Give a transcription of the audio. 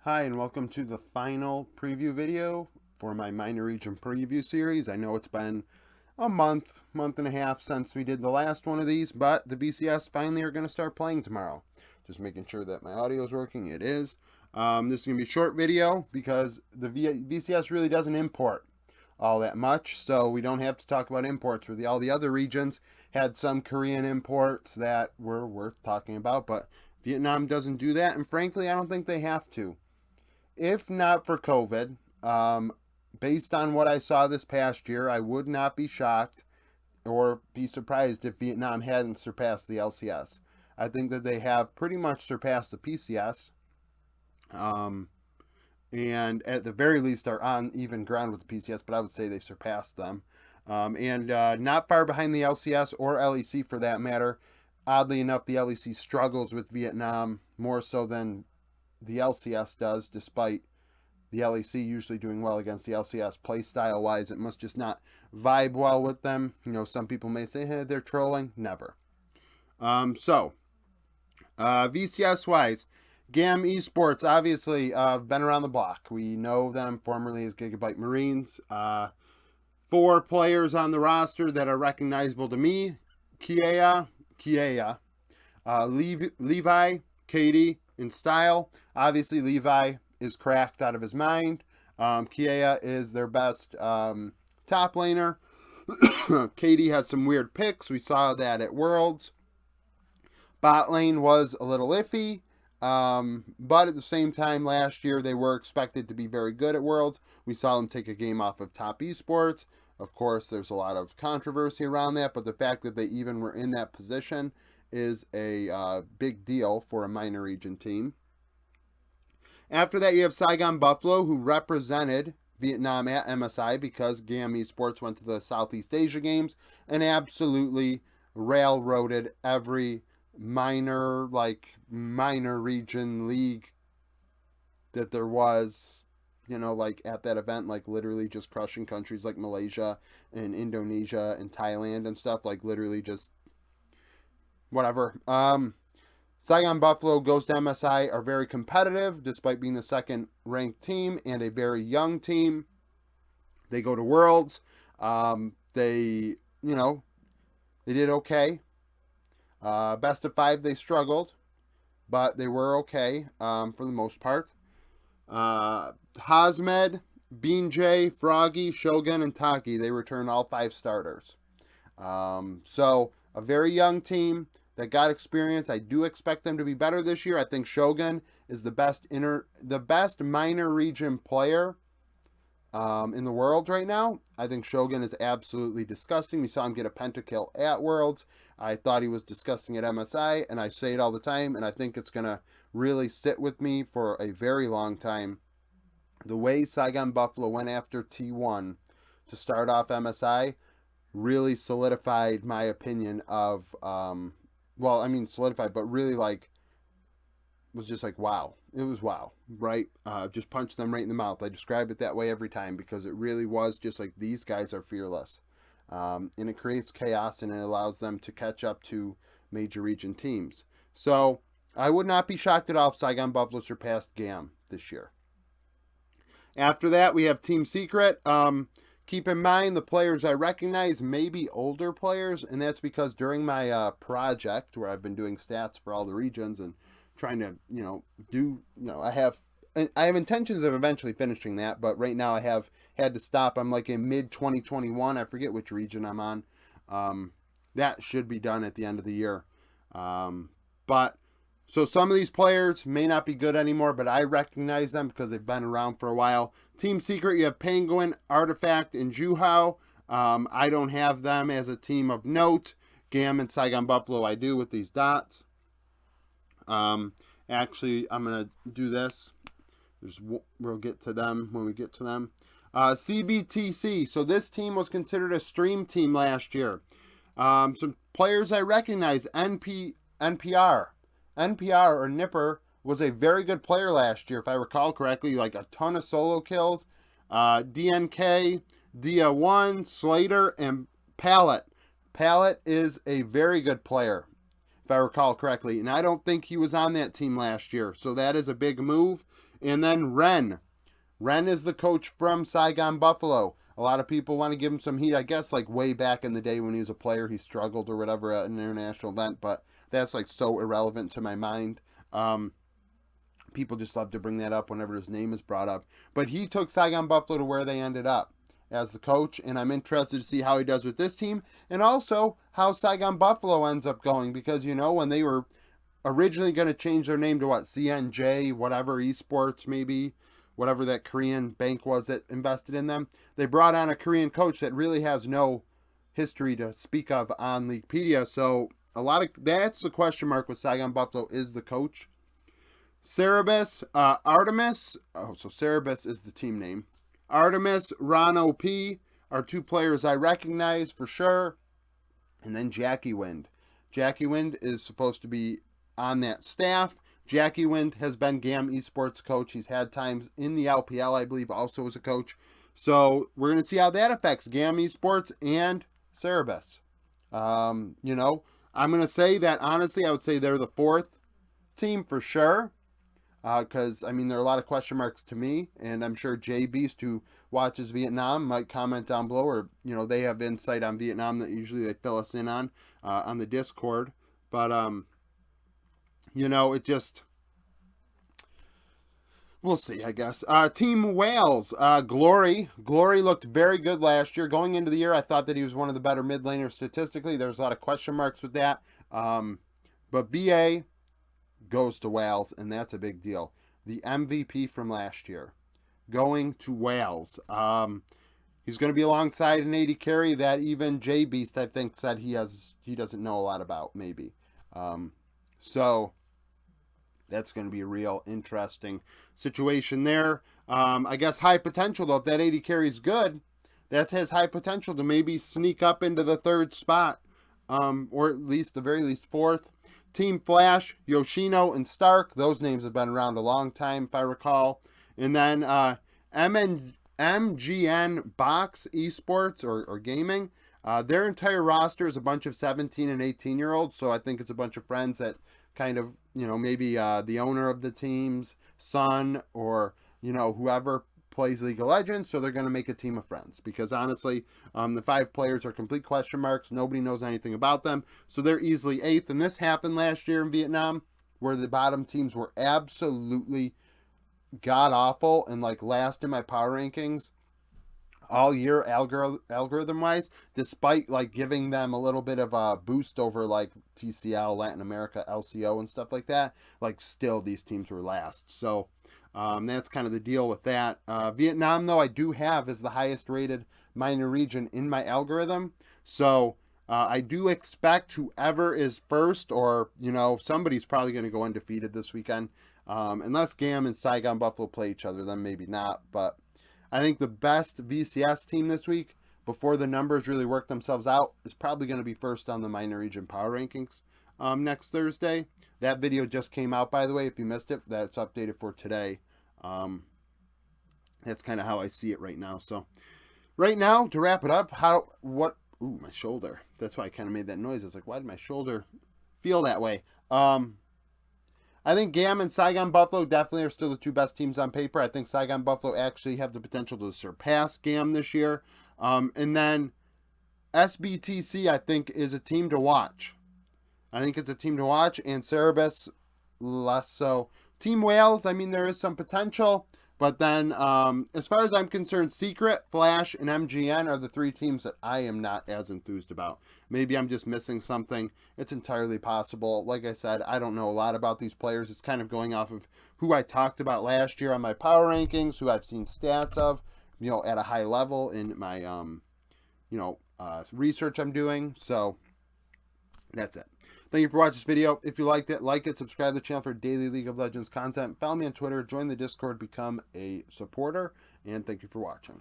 Hi, and welcome to the final preview video for my minor region preview series. I know it's been a month and a half since we did the last one of these, but the VCS finally are going to start playing tomorrow. Just making sure that my audio is working. It is. This is going to be a short video because the VCS really doesn't import all that much, so we don't have to talk about imports. Where all the other regions had some Korean imports that were worth talking about, but Vietnam doesn't do that, and frankly, I don't think they have to. If not for COVID, based on what I saw this past year, I would not be shocked or be surprised if Vietnam hadn't surpassed the LCS. I think that they have pretty much surpassed the PCS, and at the very least are on even ground with the PCS, but I would say they surpassed them. And not far behind the LCS or LEC for that matter. Oddly enough, the LEC struggles with Vietnam more so than the LCS does, despite the LEC usually doing well against the LCS. Play style wise, it must just not vibe well with them. You know, some people may say, hey, they're trolling. Never. VCS wise, GAM Esports obviously been around the block. We know them formerly as Gigabyte Marines. 4 players on the roster that are recognizable to me: Levi, Katie, in style. Obviously, Levi is cracked out of his mind. Kiea is their best top laner. Katie has some weird picks. We saw that at Worlds. Bot lane was a little iffy, but at the same time, last year they were expected to be very good at Worlds. We saw them take a game off of Top Esports. Of course, there's a lot of controversy around that, but the fact that they even were in that position is a big deal for a minor region team. After that, you have Saigon Buffalo, who represented Vietnam at MSI because GAM Esports went to the Southeast Asia Games and absolutely railroaded every minor region league that there was, you know, like at that event, like literally just crushing countries like Malaysia and Indonesia and Thailand and stuff, like literally just whatever. Saigon Buffalo goes to MSI, are very competitive despite being the second ranked team and a very young team. They go to Worlds. They did okay. Best of 5, they struggled, but they were okay for the most part. Hazmed, Bean J, Froggy, Shogun, and Taki, they return all 5 starters. So a very young team that got experience. I do expect them to be better this year. I think Shogun is the best minor region player in the world right now. I think Shogun is absolutely disgusting. We saw him get a pentakill at Worlds. I thought he was disgusting at MSI, and I say it all the time, and I think it's going to really sit with me for a very long time. The way Saigon Buffalo went after T1 to start off MSI really solidified my opinion of solidified, but really was just like, wow. It was wow, right? Just punched them right in the mouth. I describe it that way every time because it really was just like, these guys are fearless. And it creates chaos and it allows them to catch up to major region teams. So I would not be shocked at all if Saigon Buffalo surpassed GAM this year. After that, we have Team Secret. Keep in mind, the players I recognize may be older players, and that's because during my project where I've been doing stats for all the regions and trying to, I have intentions of eventually finishing that, but right now I have had to stop. I'm like in mid-2021. I forget which region I'm on. That should be done at the end of the year. So some of these players may not be good anymore, but I recognize them because they've been around for a while. Team Secret, you have Penguin, Artifact, and Juhao. I don't have them as a team of note. GAM and Saigon Buffalo I do with these dots. Actually, I'm going to do this. We'll get to them when we get to them. CBTC. So this team was considered a stream team last year. Some players I recognize. NPR or Nipper was a very good player last year, if I recall correctly. Like a ton of solo kills. DNK, Dia1, Slater, and Pallet. Pallet is a very good player, if I recall correctly. And I don't think he was on that team last year. So that is a big move. And then Ren. Ren is the coach from Saigon Buffalo. A lot of people want to give him some heat. I guess like way back in the day when he was a player, he struggled or whatever at an international event, but that's like so irrelevant to my mind. People just love to bring that up whenever his name is brought up. But he took Saigon Buffalo to where they ended up as the coach, and I'm interested to see how he does with this team, and also how Saigon Buffalo ends up going, because, you know, when they were originally going to change their name to what, CNJ, whatever, Esports maybe, whatever that Korean bank was that invested in them, they brought on a Korean coach that really has no history to speak of on Wikipedia, so that's the question mark with Saigon Buffalo, is the coach. Cerebus, Artemis, so Cerebus is the team name. Artemis, Ron OP are two players I recognize for sure. And then Jackie Wind. Jackie Wind is supposed to be on that staff. Jackie Wind has been GAM Esports coach. He's had times in the LPL, I believe, also as a coach. So we're going to see how that affects GAM Esports and Cerebus. You know, I'm going to say that, honestly, I would say they're the fourth team for sure. Because, I mean, there are a lot of question marks to me, and I'm sure Jay Beast, who watches Vietnam, might comment down below, or, you know, they have insight on Vietnam that usually they fill us in on the Discord. But, you know, it just, we'll see, I guess. Team Wales, Glory. Glory looked very good last year. Going into the year, I thought that he was one of the better mid laners statistically. There's a lot of question marks with that. But BA goes to Wales, and that's a big deal. The MVP from last year going to Wales. He's going to be alongside an AD carry that even J Beast, I think, said he doesn't know a lot about, maybe. So that's going to be a real interesting situation there. I guess high potential, though. If that AD carry is good, that has high potential to maybe sneak up into the third spot, or at least, the very least, fourth. Team Flash, Yoshino and Stark. Those names have been around a long time, if I recall. And then MGN Box Esports or Gaming. Their entire roster is a bunch of 17 and 18-year-olds. So I think it's a bunch of friends that kind of, you know, maybe the owner of the team's son or, you know, whoever plays League of Legends, so they're going to make a team of friends, because honestly, the 5 players are complete question marks. Nobody knows anything about them, so they're easily 8th, and this happened last year in Vietnam, where the bottom teams were absolutely god-awful and, like, last in my power rankings all year algorithm-wise, despite, like, giving them a little bit of a boost over, like, TCL, Latin America, LCO, and stuff like that. Like, still, these teams were last, so that's kind of the deal with that. Vietnam, though, I do have as the highest rated minor region in my algorithm. So I do expect whoever is first, or, you know, somebody's probably going to go undefeated this weekend. Unless GAM and Saigon Buffalo play each other, then maybe not. But I think the best VCS team this week, before the numbers really work themselves out, is probably going to be first on the minor region power rankings next Thursday. That video just came out, by the way. If you missed it, that's updated for today. That's kind of how I see it right now. So right now, to wrap it up, ooh, my shoulder. That's why I kind of made that noise. I was like, why did my shoulder feel that way? I think GAM and Saigon Buffalo definitely are still the two best teams on paper. I think Saigon Buffalo actually have the potential to surpass GAM this year. And then SBTC, I think, is a team to watch. I think it's a team to watch, and Cerebus less so. Team Wales, I mean, there is some potential, but then as far as I'm concerned, Secret, Flash, and MGN are the 3 teams that I am not as enthused about. Maybe I'm just missing something. It's entirely possible. Like I said, I don't know a lot about these players. It's kind of going off of who I talked about last year on my power rankings, who I've seen stats of, you know, at a high level in my, research I'm doing. So that's it. Thank you for watching this video. If you liked it, like it, subscribe to the channel for daily League of Legends content. Follow me on Twitter, join the Discord, become a supporter, and thank you for watching.